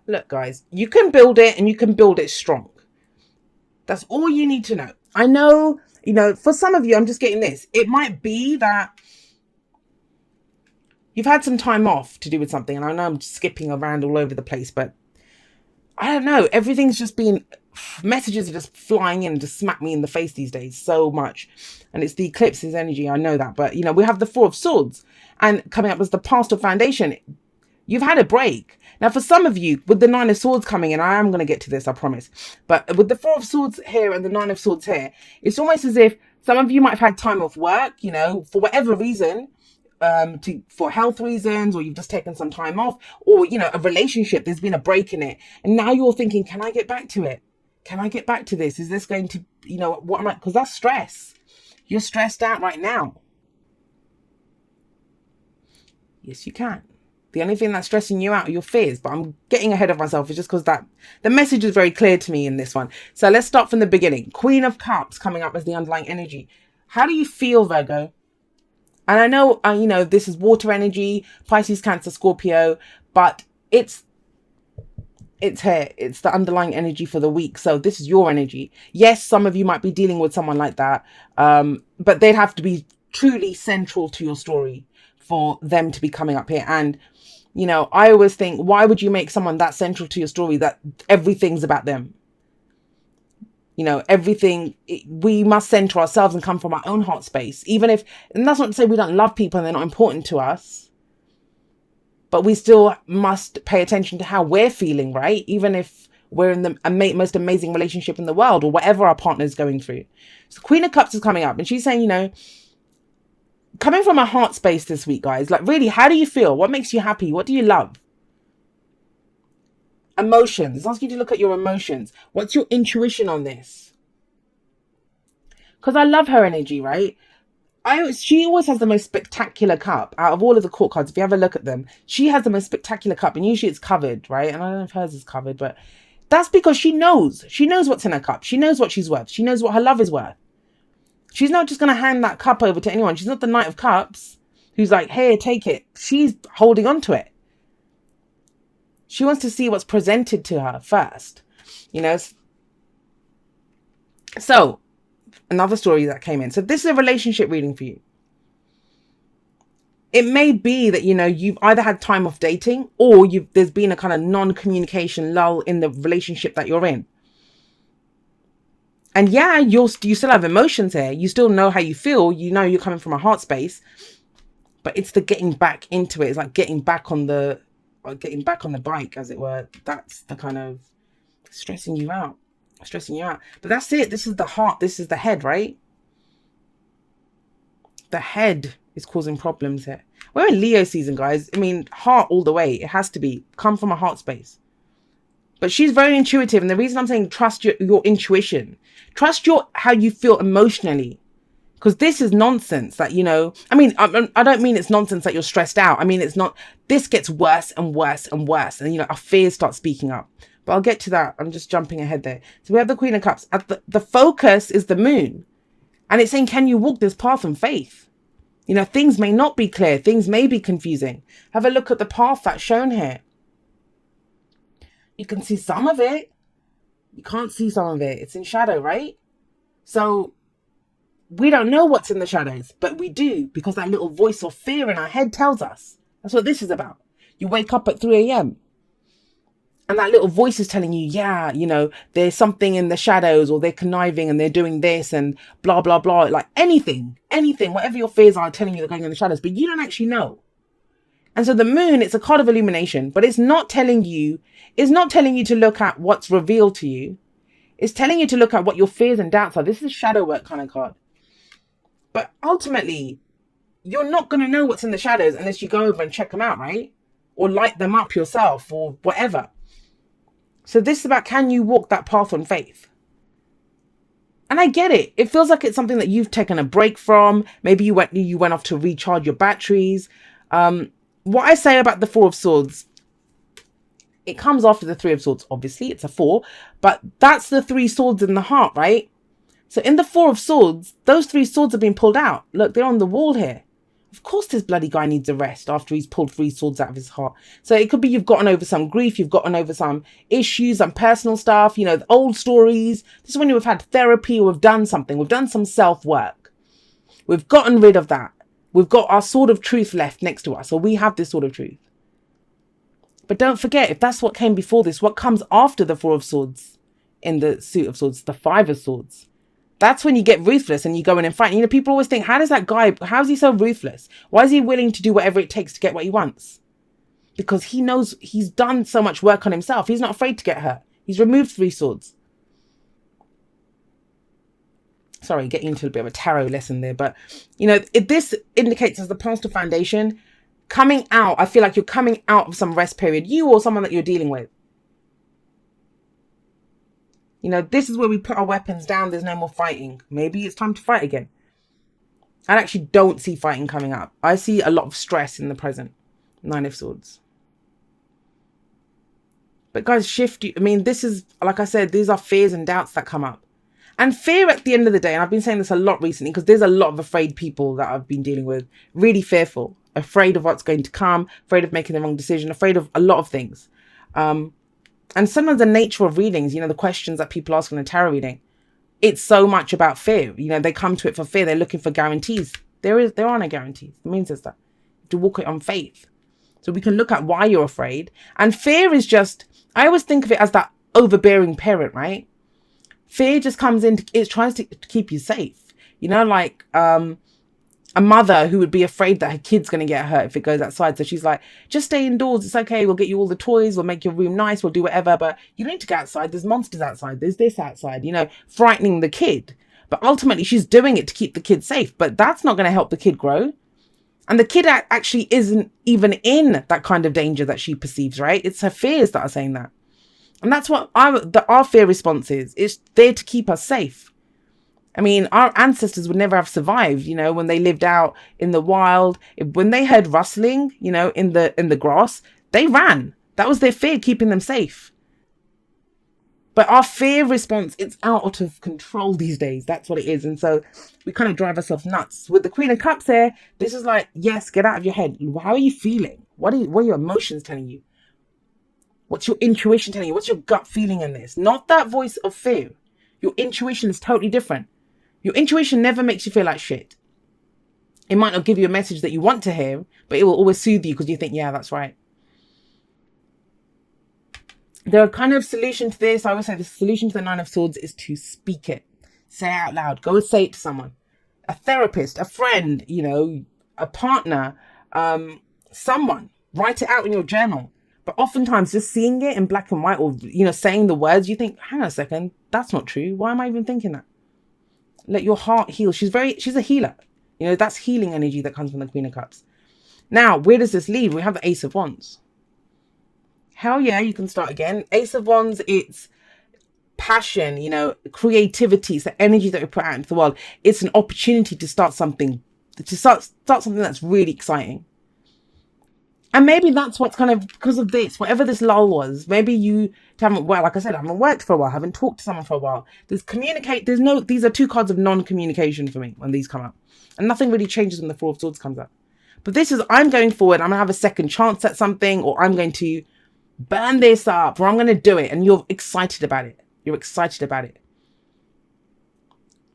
Look, guys, you can build it and you can build it strong. That's all you need to know. I know, for some of you, I'm just getting this. It might be that you've had some time off to do with something. And I know I'm skipping around all over the place, but I don't know. Everything's just been, messages are just flying in and just smack me in the face these days so much. And it's the eclipse's energy. I know that. But, we have the Four of Swords and coming up as the pastel foundation. You've had a break. Now, for some of you, with the Nine of Swords coming in, I am going to get to this, I promise. But with the Four of Swords here and the Nine of Swords here, it's almost as if some of you might have had time off work, for whatever reason, for health reasons, or you've just taken some time off, or, a relationship, there's been a break in it. And now you're thinking, can I get back to it? Can I get back to this? Is this going to, what am I? Because that's stress. You're stressed out right now. Yes, you can. The only thing that's stressing you out are your fears, but I'm getting ahead of myself. It's just because the message is very clear to me in this one. So let's start from the beginning. Queen of Cups coming up as the underlying energy. How do you feel, Virgo? And I know, this is water energy, Pisces, Cancer, Scorpio, but it's here. It's the underlying energy for the week. So this is your energy. Yes, some of you might be dealing with someone like that, but they'd have to be truly central to your story for them to be coming up here. And I always think, why would you make someone that central to your story that everything's about them? Everything, we must center ourselves and come from our own heart space. Even if, and that's not to say we don't love people and they're not important to us, but we still must pay attention to how we're feeling, right? Even if we're in the most amazing relationship in the world or whatever our partner's going through. So Queen of Cups is coming up and she's saying, coming from a heart space this week, guys, like really, how do you feel? What makes you happy? What do you love? Emotions. It's asking you to look at your emotions. What's your intuition on this? Because I love her energy, right? She always has the most spectacular cup out of all of the court cards. If you ever look at them, she has the most spectacular cup, and usually it's covered, right? And I don't know if hers is covered, but that's because she knows what's in her cup. She knows what she's worth. She knows what her love is worth. She's not just going to hand that cup over to anyone. She's not the Knight of Cups who's like, here, take it. She's holding on to it. She wants to see what's presented to her first, So, another story that came in. So this is a relationship reading for you. It may be that, you've either had time off dating or there's been a kind of non-communication lull in the relationship that you're in. And yeah, you still have emotions here. You still know how you feel. You're coming from a heart space, but it's the getting back into it. It's like getting back on the bike, as it were. That's the kind of stressing you out. But that's it. This is the heart. This is the head, right? The head is causing problems here. We're in Leo season, guys. I mean, heart all the way. It has to be. Come from a heart space. But she's very intuitive. And the reason I'm saying trust your intuition. Trust how you feel emotionally. Because this is nonsense that, I don't mean it's nonsense that you're stressed out. I mean, it's not, this gets worse and worse and worse. And, our fears start speaking up. But I'll get to that. I'm just jumping ahead there. So we have the Queen of Cups. The focus is the moon. And it's saying, can you walk this path in faith? Things may not be clear. Things may be confusing. Have a look at the path that's shown here. You can see some of it. You can't see some of it. It's in shadow, right? So we don't know what's in the shadows, but we do, because that little voice of fear in our head tells us. That's what this is about. You wake up at 3 a.m. and that little voice is telling you, yeah, there's something in the shadows, or they're conniving and they're doing this and blah, blah, blah. Like anything, whatever your fears are telling you they're going in the shadows, but you don't actually know. And so the moon, it's a card of illumination, but it's not telling you to look at what's revealed to you. It's telling you to look at what your fears and doubts are. This is a shadow work kind of card. But ultimately, you're not going to know what's in the shadows unless you go over and check them out, right? Or light them up yourself or whatever. So this is about, can you walk that path on faith? And I get it. It feels like it's something that you've taken a break from. Maybe you went off to recharge your batteries. What I say about the Four of Swords, it comes after the Three of Swords. Obviously, it's a 4. But that's the 3 swords in the heart, right? So in the Four of Swords, those 3 swords have been pulled out. Look, they're on the wall here. Of course this bloody guy needs a rest after he's pulled 3 swords out of his heart. So it could be you've gotten over some grief, you've gotten over some issues, some personal stuff, you know, the old stories. This is when you've had therapy or we've done something. We've done some self-work. We've gotten rid of that. We've got our sword of truth left next to us. So we have this sword of truth. But don't forget, if that's what came before this, what comes after the 4 of swords in the suit of swords, the 5 of swords? That's when you get ruthless and you go in and fight. You know, people always think, how does that guy, how is he so ruthless? Why is he willing to do whatever it takes to get what he wants? Because he knows he's done so much work on himself. He's not afraid to get hurt. He's removed 3 swords. Sorry, getting into a bit of a tarot lesson there. But, you know, if this indicates as the pastor foundation, coming out, I feel like you're coming out of some rest period. You or someone that you're dealing with. You know, this is where we put our weapons down. There's no more fighting. Maybe it's time to fight again. I actually don't see fighting coming up. I see a lot of stress in the present. 9 of Swords. But guys, shift. I mean, this is, like I said, these are fears and doubts that come up. And fear at the end of the day, and I've been saying this a lot recently because there's a lot of afraid people that I've been dealing with. Really fearful. Afraid of what's going to come. Afraid of making the wrong decision. Afraid of a lot of things. And sometimes the nature of readings, you know, the questions that people ask in a tarot reading, it's so much about fear. You know, they come to it for fear. They're looking for guarantees. There are no guarantees. It means that to walk it on faith. So we can look at why you're afraid. And fear is just, I always think of it as that overbearing parent, right? Fear just comes in, it tries to keep you safe. You know, like a mother who would be afraid that her kid's going to get hurt if it goes outside. So she's like, just stay indoors. It's okay. We'll get you all the toys. We'll make your room nice. We'll do whatever. But you don't need to go outside. There's monsters outside. There's this outside, you know, frightening the kid. But ultimately, she's doing it to keep the kid safe. But that's not going to help the kid grow. And the kid actually isn't even in that kind of danger that she perceives, right? It's her fears that are saying that. And that's what our fear response is. It's there to keep us safe. I mean, our ancestors would never have survived, you know, when they lived out in the wild. When they heard rustling, you know, in the grass, they ran. That was their fear, keeping them safe. But our fear response, it's out of control these days. That's what it is. And so we kind of drive ourselves nuts. With the Queen of Cups here, this is like, yes, get out of your head. How are you feeling? What are your emotions telling you? What's your intuition telling you? What's your gut feeling in this? Not that voice of fear. Your intuition is totally different. Your intuition never makes you feel like shit. It might not give you a message that you want to hear, but it will always soothe you because you think, yeah, that's right. The kind of solution to this, I always say the solution to the 9 of Swords is to speak it. Say it out loud. Go and say it to someone. A therapist, a friend, you know, a partner, someone. Write it out in your journal. But oftentimes just seeing it in black and white or, you know, saying the words, you think, hang on a second, that's not true. Why am I even thinking that? Let your heart heal. She's a healer. You know, that's healing energy that comes from the Queen of Cups. Now, where does this lead? We have the Ace of Wands. Hell yeah, you can start again. Ace of Wands, it's passion, you know, creativity. It's the energy that we put out into the world. It's an opportunity to start something, start something that's really exciting. And maybe that's what's kind of, because of this, whatever this lull was, maybe you haven't, well, like I said, I haven't worked for a while, haven't talked to someone for a while. These are 2 cards of non-communication for me when these come up. And nothing really changes when the 4 of Swords comes up. But this is, I'm going forward, I'm going to have a second chance at something, or I'm going to burn this up, or I'm going to do it. And you're excited about it. You're excited about it.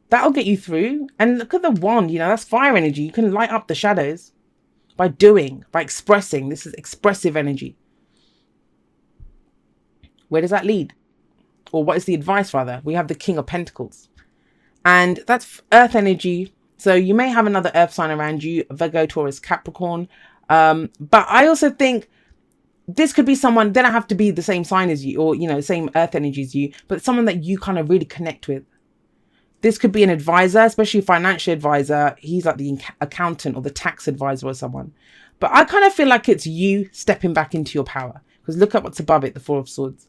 That'll get you through. And look at the wand, you know, that's fire energy. You can light up the shadows. By doing, by expressing. This is expressive energy. Where does that lead? Or what is the advice, rather? We have the King of Pentacles. And that's earth energy. So you may have another earth sign around you. Virgo, Taurus, Capricorn. But I also think this could be someone, they don't have to be the same sign as you. Or, you know, same earth energy as you. But someone that you kind of really connect with. This could be an advisor, especially a financial advisor. He's like the accountant or the tax advisor or someone. But I kind of feel like it's you stepping back into your power. Because look at what's above it, the 4 of Swords.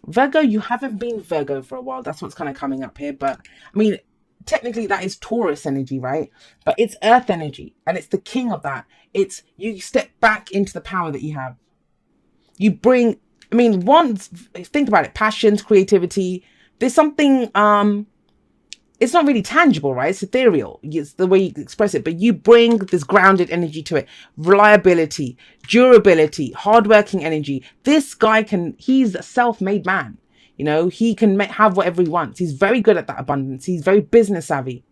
Virgo, you haven't been Virgo for a while. That's what's kind of coming up here. But, I mean, technically that is Taurus energy, right? But it's earth energy. And it's the king of that. It's you step back into the power that you have. You bring, I mean, think about it. Passions, creativity. There's something it's not really tangible, right? It's ethereal. It's the way you express it, but you bring this grounded energy to it. Reliability, durability, hardworking energy. This guy he's a self-made man. You know, he can have whatever he wants. He's very good at that abundance. He's very business savvy.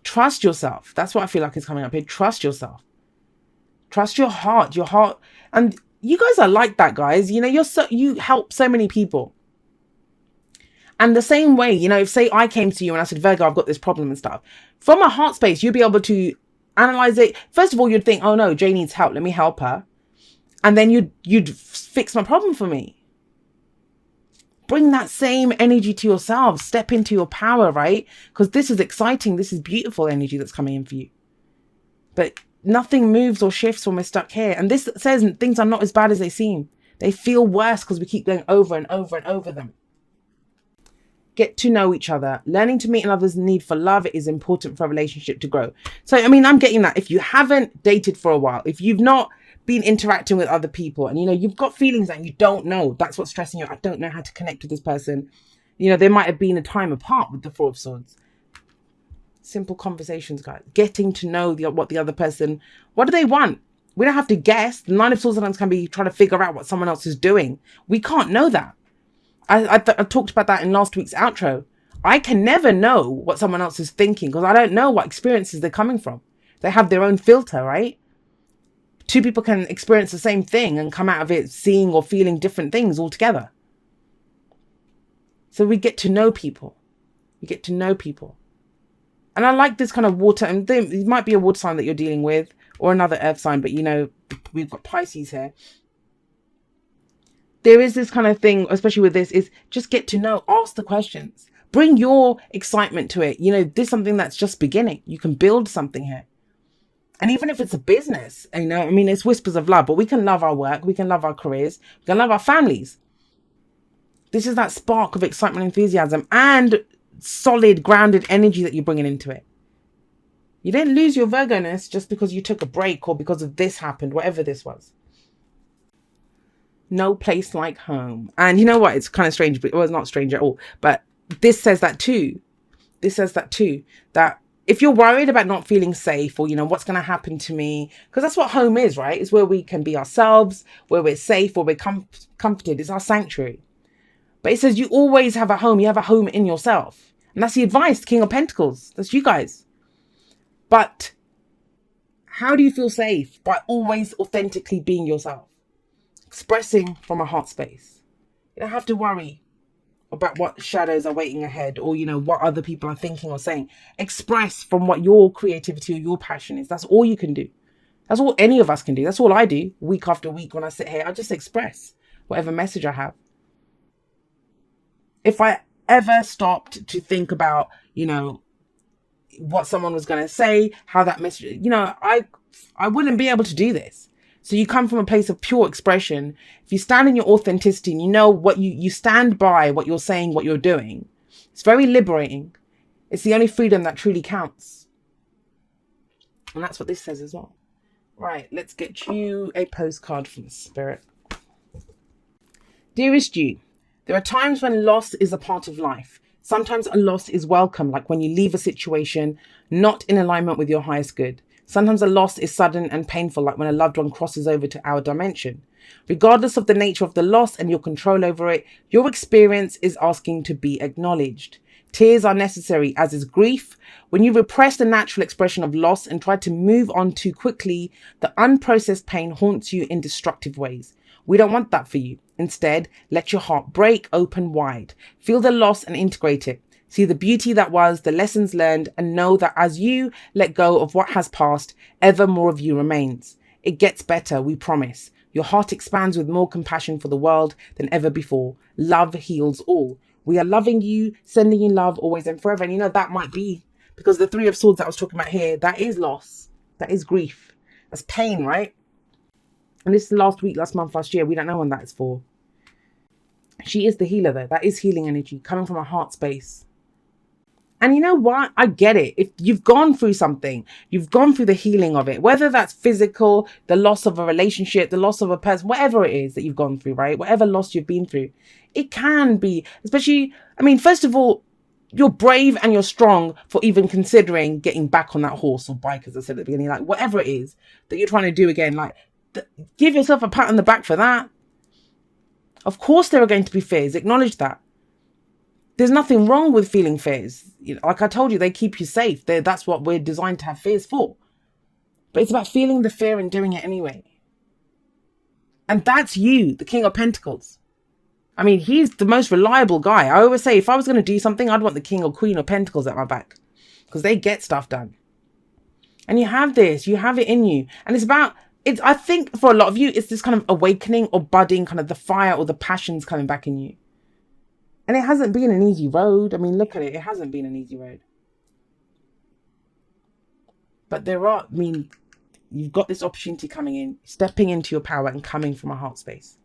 Trust yourself. That's what I feel like is coming up here. Trust yourself. Trust your heart. And you guys are like that, guys. You know, you help so many people. And the same way, you know, if say I came to you and I said, Virgo, I've got this problem and stuff. From a heart space, you'd be able to analyze it. First of all, you'd think, oh no, Jay needs help. Let me help her. And then you'd fix my problem for me. Bring that same energy to yourself. Step into your power, right? Because this is exciting. This is beautiful energy that's coming in for you. But nothing moves or shifts when we're stuck here. And this says things are not as bad as they seem. They feel worse because we keep going over and over and over them. Get to know each other. Learning to meet another's need for love is important for a relationship to grow. So, I mean, I'm getting that. If you haven't dated for a while, if you've not been interacting with other people and, you know, you've got feelings that you don't know, that's what's stressing you. I don't know how to connect with this person. You know, there might have been a time apart with the Four of Swords. Simple conversations, guys. Getting to know what the other person, what do they want? We don't have to guess. The Nine of Swords sometimes can be trying to figure out what someone else is doing. We can't know that. I talked about that in last week's outro. I can never know what someone else is thinking because I don't know what experiences they're coming from. They have their own filter, right? Two people can experience the same thing and come out of it seeing or feeling different things altogether. So we get to know people. We get to know people. And I like this kind of water, and it might be a water sign that you're dealing with or another earth sign, but you know, we've got Pisces here. There is this kind of thing, especially with this, is just get to know, ask the questions, bring your excitement to it. You know, this is something that's just beginning. You can build something here. And even if it's a business, you know, I mean, it's whispers of love, but we can love our work. We can love our careers. We can love our families. This is that spark of excitement, enthusiasm, and solid, grounded energy that you're bringing into it. You didn't lose your Virgo-ness just because you took a break or because of this happened, whatever this was. No place like home. And you know what? It's kind of strange, but it was not strange at all. But this says that too. This says that too. That if you're worried about not feeling safe or, you know, what's going to happen to me, because that's what home is, right? It's where we can be ourselves, where we're safe, where we're comforted. It's our sanctuary. But it says you always have a home. You have a home in yourself. And that's the advice, King of Pentacles. That's you guys. But how do you feel safe? By always authentically being yourself. Expressing from a heart space. You don't have to worry about what shadows are waiting ahead or, you know, what other people are thinking or saying. Express from what your creativity or your passion is. That's all you can do. That's all any of us can do. That's all I do week after week when I sit here. I just express whatever message I have. If I ever stopped to think about, you know, what someone was going to say, how that message, you know, I wouldn't be able to do this. So you come from a place of pure expression. If you stand in your authenticity and you know what you stand by what you're saying, what you're doing, it's very liberating. It's the only freedom that truly counts. And that's what this says as well. Right, let's get you a postcard from the Spirit. Dearest you, there are times when loss is a part of life. Sometimes a loss is welcome, like when you leave a situation not in alignment with your highest good. Sometimes a loss is sudden and painful, like when a loved one crosses over to our dimension. Regardless of the nature of the loss and your control over it, your experience is asking to be acknowledged. Tears are necessary, as is grief. When you repress the natural expression of loss and try to move on too quickly, the unprocessed pain haunts you in destructive ways. We don't want that for you. Instead, let your heart break open wide. Feel the loss and integrate it. See the beauty that was, the lessons learned, and know that as you let go of what has passed, ever more of you remains. It gets better, we promise. Your heart expands with more compassion for the world than ever before. Love heals all. We are loving you, sending you love always and forever. And you know, that might be because the Three of Swords that I was talking about here, that is loss. That is grief. That's pain, right? And this is last week, last month, last year. We don't know when that is for. She is the healer though. That is healing energy coming from a heart space. And you know what? I get it. If you've gone through something, you've gone through the healing of it, whether that's physical, the loss of a relationship, the loss of a person, whatever it is that you've gone through, right? Whatever loss you've been through, it can be, especially, I mean, first of all, you're brave and you're strong for even considering getting back on that horse or bike, as I said at the beginning, like whatever it is that you're trying to do again, like give yourself a pat on the back for that. Of course there are going to be fears. Acknowledge that. There's nothing wrong with feeling fears. You know, like I told you, they keep you safe. That's what we're designed to have fears for. But it's about feeling the fear and doing it anyway. And that's you, the King of Pentacles. I mean, he's the most reliable guy. I always say, if I was going to do something, I'd want the King or Queen of Pentacles at my back. Because they get stuff done. And you have this. You have it in you. And it's about... I think for a lot of you, it's this kind of awakening or budding, kind of the fire or the passions coming back in you. And it hasn't been an easy road. I mean, look at it. It hasn't been an easy road. But you've got this opportunity coming in, stepping into your power and coming from a heart space.